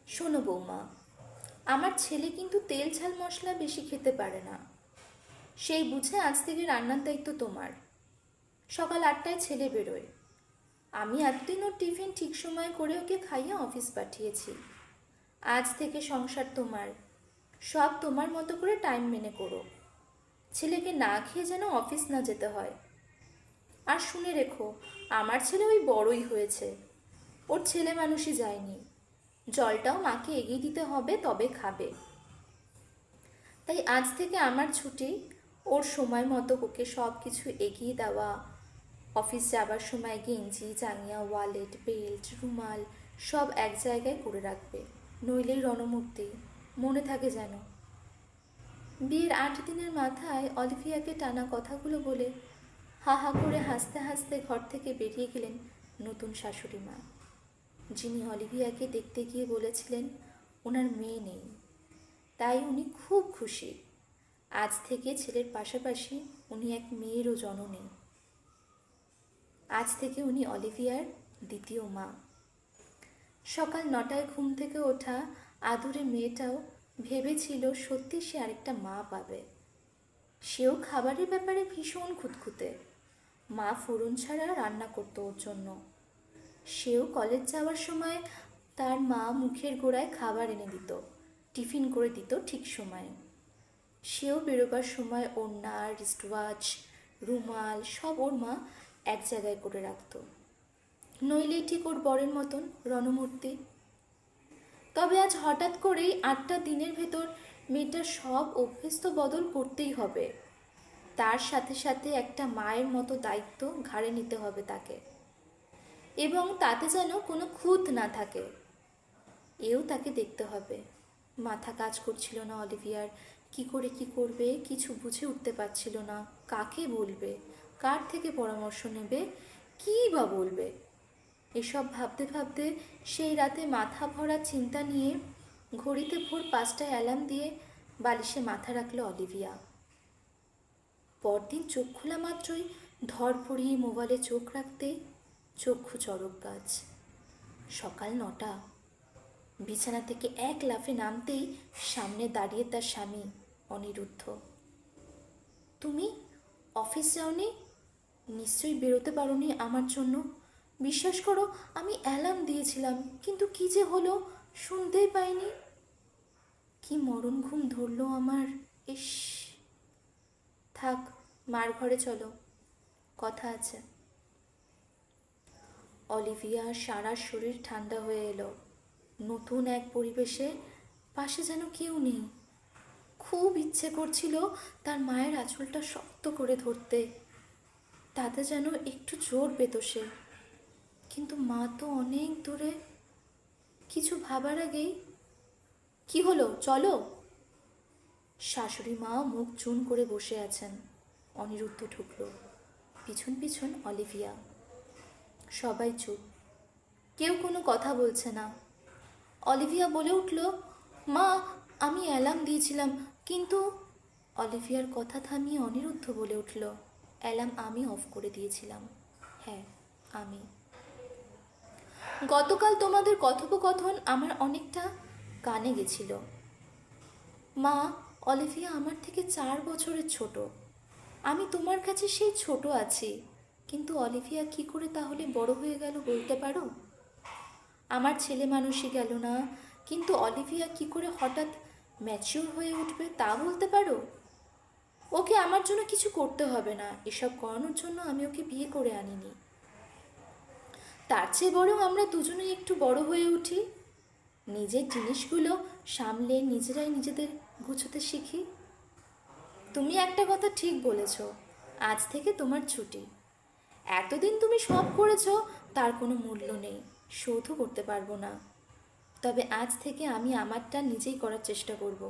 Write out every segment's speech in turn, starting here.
শোনো বৌমা, আমার ছেলে কিন্তু তেল ঝাল মশলা বেশি খেতে পারে না। সেই বুঝে আজ থেকে রান্নার দায়িত্ব তোমার। সকাল 8টায় ছেলে বেরোয়। আমি এতদিন ওর টিফিন ঠিক সময় করে ওকে খাইয়ে অফিস পাঠিয়েছি। আজ থেকে সংসার তোমার। সব তোমার মতো করে টাইম মেনে করো। ছেলেকে না খেয়ে যেন অফিস না যেতে হয়। আর শুনে রেখো, আমার ছেলে ওই বড়ই হয়েছে, ওর ছেলে মানুষই যায়নি। জলটাও মাকে এগিয়ে দিতে হবে, তবে খাবে। তাই আজ থেকে আমার ছুটি। ওর সময় মতো ওকে সব কিছু এগিয়ে দেওয়া। অফিস যাবার সময় গেঞ্জি, জাঙ্গিয়া, ওয়ালেট, বেল্ট, রুমাল সব এক জায়গায় করে রাখবে, নইলেই রণমূর্তি। মনে থাকে যেন। বিয়ের 8 দিনের মাথায় অলিভিয়াকে টানা কথাগুলো বলে হা হা করে হাসতে হাসতে ঘর থেকে বেরিয়ে গেলেন নতুন শাশুড়ি মা, যিনি অলিভিয়াকে দেখতে গিয়ে বলেছিলেন ওনার মেয়ে নেই, তাই উনি খুব খুশি। আজ থেকে ছেলের পাশাপাশি উনি এক মেয়েরও জননী। আজ থেকে উনি অলিভিয়ার দ্বিতীয় মা। সকাল 9টায় ঘুম থেকে ওঠা আদুরে মেয়েটাও ভেবেছিল সত্যি সে আরেকটা মা পাবে। সেও খাবারের ব্যাপারে ভীষণ খুঁতখুঁতে। মা ফোড়ন ছাড়া রান্না করতো ওর জন্য। সেও কলেজ যাওয়ার সময় তার মা মুখের গোড়ায় খাবার এনে দিত, টিফিন করে দিত ঠিক সময়ে। সেও বেরোবার সময় ওড়না, রিস্টওয়াচ, রুমাল সব ওর মা এক জায়গায় করে রাখত, নইলেই ঠিক ওর বরের মতন রণমূর্তি। তবে আজ হঠাৎ করেই 8টা দিনের ভেতর মেয়েটার সব অভ্যেস তো বদল করতেই হবে। তার সাথে সাথে একটা মায়ের মতো দায়িত্ব ঘাড়ে নিতে হবে তাকে, এবং তাতে যেন কোনো খুঁত না থাকে, এও তাকে দেখতে হবে। মাথা কাজ করছিল না অলিভিয়ার। কি করে কি করবে কিছু বুঝে উঠতে পারছিল না। কাকে বলবে, কার থেকে পরামর্শ নেবে, কী বা বলবে। এসব ভাবতে ভাবতে সেই রাতে মাথা ভরা চিন্তা নিয়ে ঘড়িতে ভোর 5টায় অ্যালার্ম দিয়ে বালিশে মাথা রাখল অলিভিয়া। পরদিন চোখ খোলা মাত্রই ধড়ফড়িয়ে মোবাইলে চোখ রাখতেই চক্ষু চড়ক গাছ। সকাল 9টা। বিছানা থেকে এক লাফে নামতেই সামনে দাঁড়িয়ে তার স্বামী অনিরুদ্ধ। তুমি অফিস যাওনি? নিশ্চয়ই বেরোতে পারোনি আমার জন্য। বিশ্বাস করো, আমি অ্যালার্ম দিয়েছিলাম, কিন্তু কি যে হলো শুনতেই পাইনি। কি মরণ ঘুম ধরলো আমার। ইস! থাক, মার ঘরে চলো, কথা আছে। অলিভিয়ার সারা শরীর ঠান্ডা হয়ে এলো। নতুন এক পরিবেশে পাশে যেন কেউ নেই। খুব ইচ্ছে করছিল তার মায়ের আঁচলটা শক্ত করে ধরতে, তাতে যেন একটু জোর পেত সে। কিন্তু মা তো অনেক দূরে। কিছু ভাবার আগেই কি হলো, চলো। শাশুড়ি মা মুখ চুন করে বসে আছেন। অনিরুদ্ধ ঢুকলো, পিছন পিছন অলিভিয়া। সবাই চুপ, কেউ কোনো কথা বলছে না। অলিভিয়া বলে উঠল, মা, আমি অ্যালার্ম দিয়েছিলাম, কিন্তু। অলিভিয়ার কথা থামিয়ে অনিরুদ্ধ বলে উঠল, অ্যালার্ম আমি অফ করে দিয়েছিলাম। হ্যাঁ, আমি। গতকাল তোমাদের কথোপকথন আমার অনেকটা কানে গেছিল। মা, অলিভিয়া আমার থেকে 4 বছরের ছোট। আমি তোমার কাছে সেই ছোট আছি, কিন্তু অলিভিয়া কি করে তাহলে বড় হয়ে গেল বলতে পারো? আমার ছেলে মানুষই গেল না, কিন্তু অলিভিয়া কি করে হঠাৎ ম্যাচিওর হয়ে উঠবে তা বলতে পারো? ওকে আমার জন্য কিছু করতে হবে না, এসব করানোর জন্য আমি ওকে বিয়ে করে আনিনি। তার চেয়ে বরং আমরা দুজনেই একটু বড় হয়ে উঠি, নিজের জিনিসগুলো সামলে নিজেরাই নিজেদের গুছোতে শিখি। তুমি একটা কথা ঠিক বলেছ, আজ থেকে তোমার ছুটি। এতদিন তুমি সব করেছো, তার কোনো মূল্য নেই, শোধও করতে পারবো না। তবে আজ থেকে আমি আমারটা নিজেই করার চেষ্টা করব।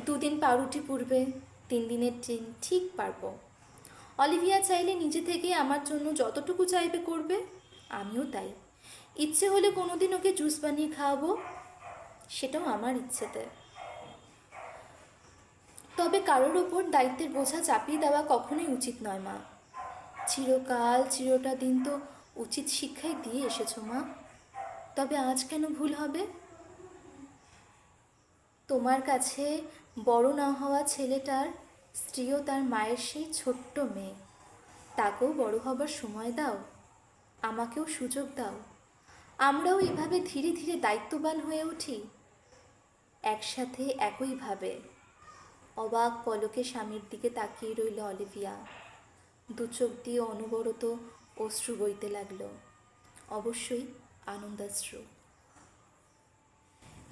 2 দিন পাউরুটি পুড়বে, 3 দিনের ট্রেন ঠিক পারবো। অলিভিয়া চাইলে নিজে থেকে আমার জন্য যতটুকু চাইবে করবে, আমিও তাই। ইচ্ছে হলে কোনোদিন ওকে জুস বানিয়ে খাওয়াবো, সেটাও আমার ইচ্ছেতে। তবে কারোর ওপর দায়িত্বের বোঝা চাপিয়ে দেওয়া কখনোই উচিত নয় মা। চিরকাল চিরটা দিন তো উচিত শিক্ষাই দিয়ে এসেছো মা। তবে আজ কেন ভুল হবে? তোমার কাছে বড় না হওয়া ছেলেটার স্ত্রীও তার মায়ের সেই ছোট্ট মেয়ে, তাকেও বড় হবার সময় দাও, আমাকেও সুযোগ দাও। আমরাও এভাবে ধীরে ধীরে দায়িত্ববান হয়ে উঠি, একসাথে একইভাবে। অবাক পলকে স্বামীর দিকে তাকিয়ে রইল অলিভিয়া। দু চোখ দিয়ে অনবরত অশ্রু বইতে লাগলো, অবশ্যই আনন্দাশ্রু।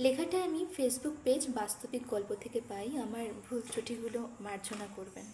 লেখাটা আমি ফেসবুক পেজ বাস্তবিক গল্প থেকে পাই। আমার ভুল ত্রুটিগুলো মার্জনা করবেন।